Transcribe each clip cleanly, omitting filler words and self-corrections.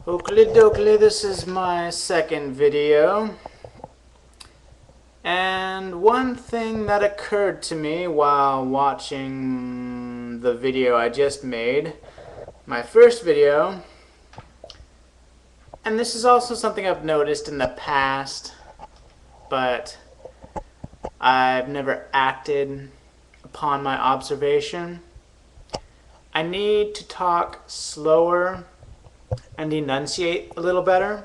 Oakley dokley, this is my second video. And one thing that occurred to me while watching the video I just made, my first video, and this is also something I've noticed in the past, but I've never acted upon my observation. I need to talk slower and enunciate a little better,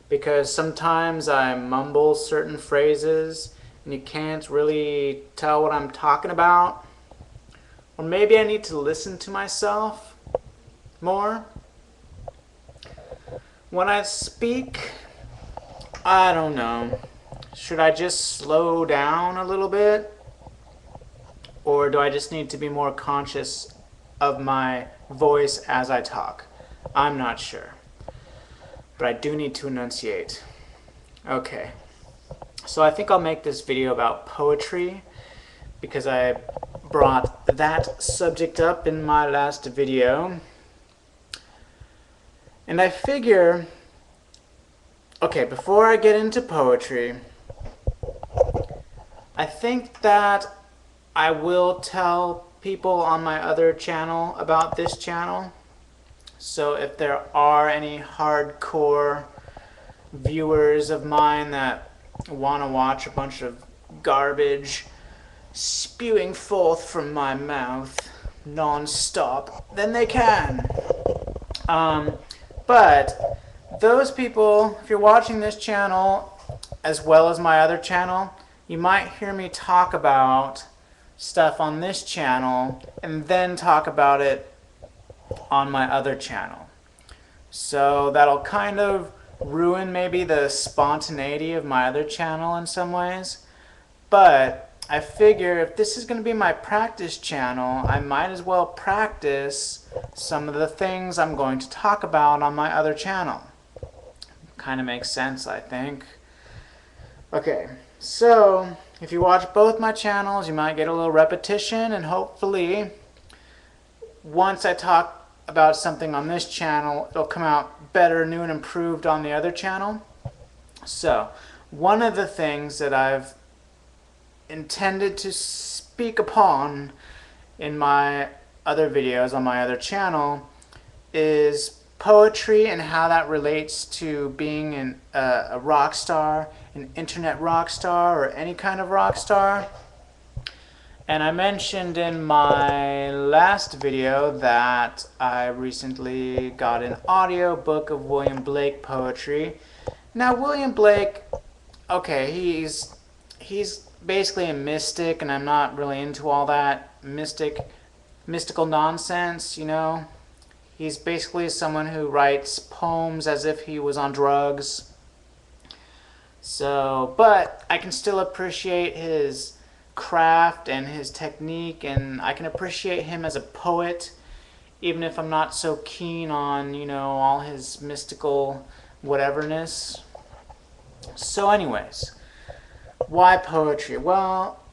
because sometimes I mumble certain phrases and you can't really tell what I'm talking about. Or maybe I need to listen to myself more. When I speak, I don't know. Should I just slow down a little bit? Or do I just need to be more conscious of my voice as I talk? I'm not sure. But I do need to enunciate. Okay. So I think I'll make this video about poetry, because I brought that subject up in my last video. And I figure, okay, before I get into poetry, I think that I will tell people on my other channel about this channel. So if there are any hardcore viewers of mine that want to watch a bunch of garbage spewing forth from my mouth non-stop, then they can. But those people, if you're watching this channel as well as my other channel, you might hear me talk about stuff on this channel and then talk about it on my other channel. So that'll kind of ruin maybe the spontaneity of my other channel in some ways. But I figure if this is going to be my practice channel, I might as well practice some of the things I'm going to talk about on my other channel. Kind of makes sense, I think. Okay, so if you watch both my channels, you might get a little repetition, and hopefully once I talk about something on this channel, it'll come out better, new and improved on the other channel. So one of the things that I've intended to speak upon in my other videos on my other channel is poetry and how that relates to being a rock star, an internet rock star, or any kind of rock star. And I mentioned in my last video that I recently got an audio book of William Blake poetry. Now William Blake, okay, he's basically a mystic, and I'm not really into all that mystical nonsense, you know. He's basically someone who writes poems as if he was on drugs. So, but I can still appreciate his craft and his technique, and I can appreciate him as a poet, even if I'm not so keen on, you know, all his mystical whateverness. So anyways, why poetry? Well,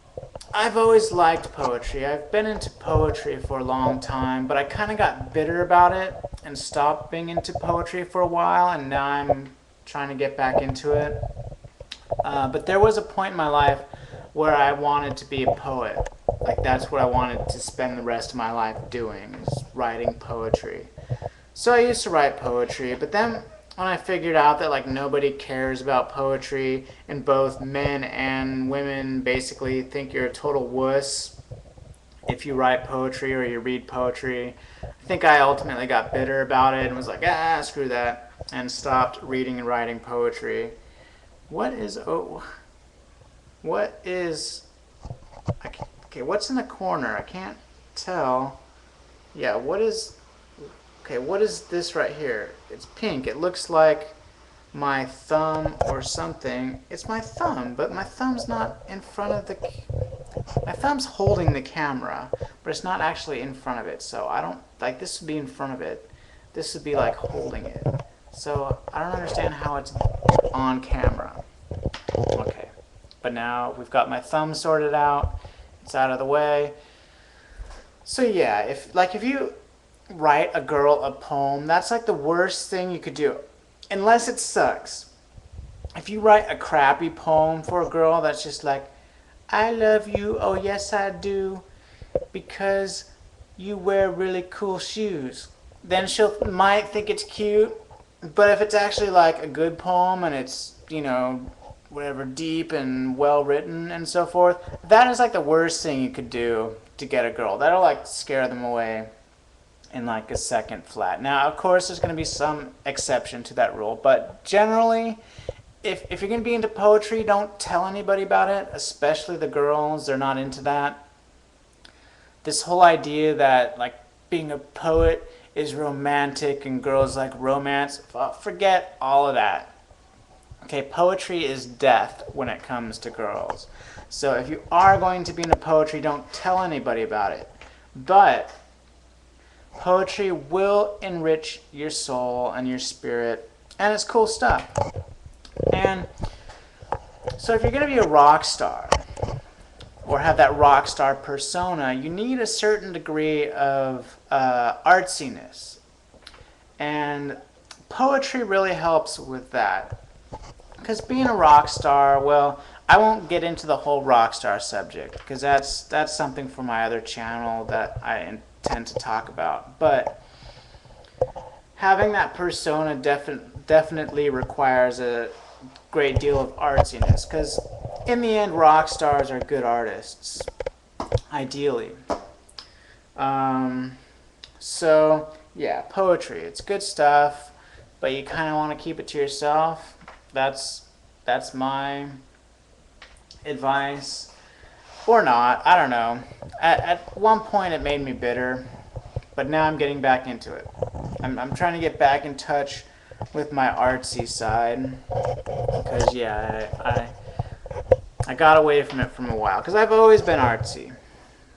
I've always liked poetry. I've been into poetry for a long time, but I kind of got bitter about it and stopped being into poetry for a while, and now I'm trying to get back into it. But there was a point in my life where I wanted to be a poet. Like, that's what I wanted to spend the rest of my life doing, is writing poetry. So I used to write poetry, but then when I figured out that like nobody cares about poetry, and both men and women basically think you're a total wuss if you write poetry or you read poetry, I think I ultimately got bitter about it and was like, screw that, and stopped reading and writing poetry. Okay, what's in the corner? I can't tell. Yeah, what is this right here? It's pink. It looks like my thumb or something. It's my thumb, but my thumb's not in front of my thumb's holding the camera, but it's not actually in front of it. So I don't, like, this would be in front of it. This would be like holding it. So I don't understand how it's on camera. Okay, but now we've got my thumb sorted out. It's out of the way. So yeah, if you write a girl a poem. That's like the worst thing you could do, unless it sucks. If you write a crappy poem for a girl that's just like, I love you, oh yes I do, because you wear really cool shoes, then she'll might think it's cute. But if it's actually like a good poem and it's, you know, whatever, deep and well written and so forth, that is like the worst thing you could do to get a girl. That'll like scare them away in like a second flat. Now, of course, there's going to be some exception to that rule, but generally, if you're going to be into poetry, don't tell anybody about it, especially the girls. They're not into that. This whole idea that like being a poet is romantic and girls like romance, forget all of that. Okay, poetry is death when it comes to girls. So if you are going to be into poetry, don't tell anybody about it. But poetry will enrich your soul and your spirit, and it's cool stuff. And so if you're going to be a rock star, or have that rock star persona, you need a certain degree of artsiness. And poetry really helps with that. Because being a rock star, well, I won't get into the whole rock star subject, because that's something for my other channel that I intend to talk about. But having that persona definitely requires a great deal of artsiness, because in the end, rock stars are good artists, ideally. So yeah, poetry, it's good stuff, but you kind of want to keep it to yourself. That's my advice, or not. I don't know. At one point, it made me bitter, but now I'm getting back into it. I'm trying to get back in touch with my artsy side, because yeah, I got away from it from a while, because I've always been artsy.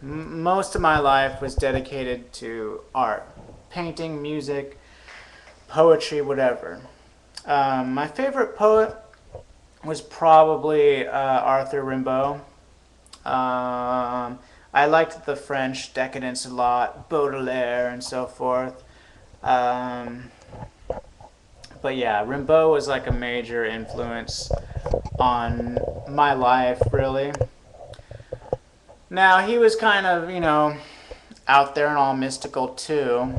Most of my life was dedicated to art, painting, music, poetry, whatever. My favorite poet was probably Arthur Rimbaud. I liked the French decadence a lot, Baudelaire and so forth. But yeah, Rimbaud was like a major influence on my life, really. Now, he was kind of, you know, out there and all mystical too.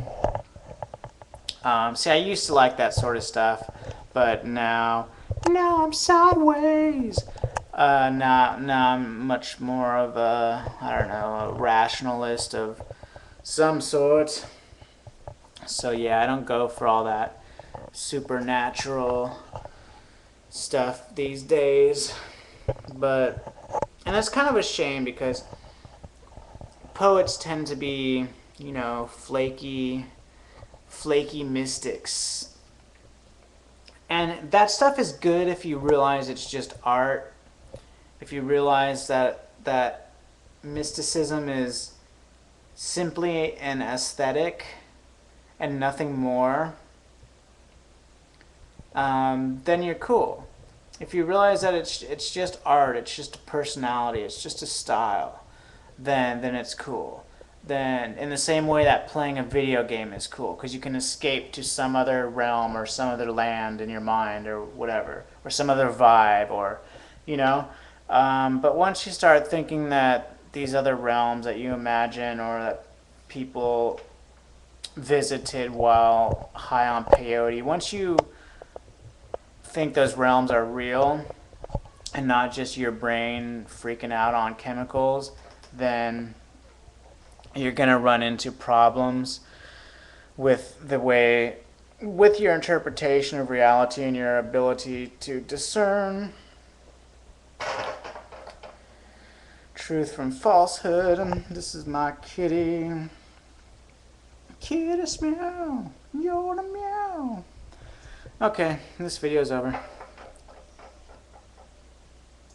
See, I used to like that sort of stuff, but now I'm sideways. Now I'm much more of a, I don't know, a rationalist of some sort. So yeah, I don't go for all that supernatural stuff these days. But, and that's kind of a shame, because poets tend to be, you know, flaky mystics. And that stuff is good if you realize it's just art. If you realize that mysticism is simply an aesthetic and nothing more, then you're cool. If you realize that it's just art, it's just a personality, it's just a style, then it's cool. Then in the same way that playing a video game is cool, because you can escape to some other realm or some other land in your mind or whatever, or some other vibe, or, you know. But once you start thinking that these other realms that you imagine or that people visited while high on peyote, once you think those realms are real and not just your brain freaking out on chemicals, then you're going to run into problems with your interpretation of reality and your ability to discern truth from falsehood. And this is my kitty. Kitty meow, you're the meow. Okay, this video's over.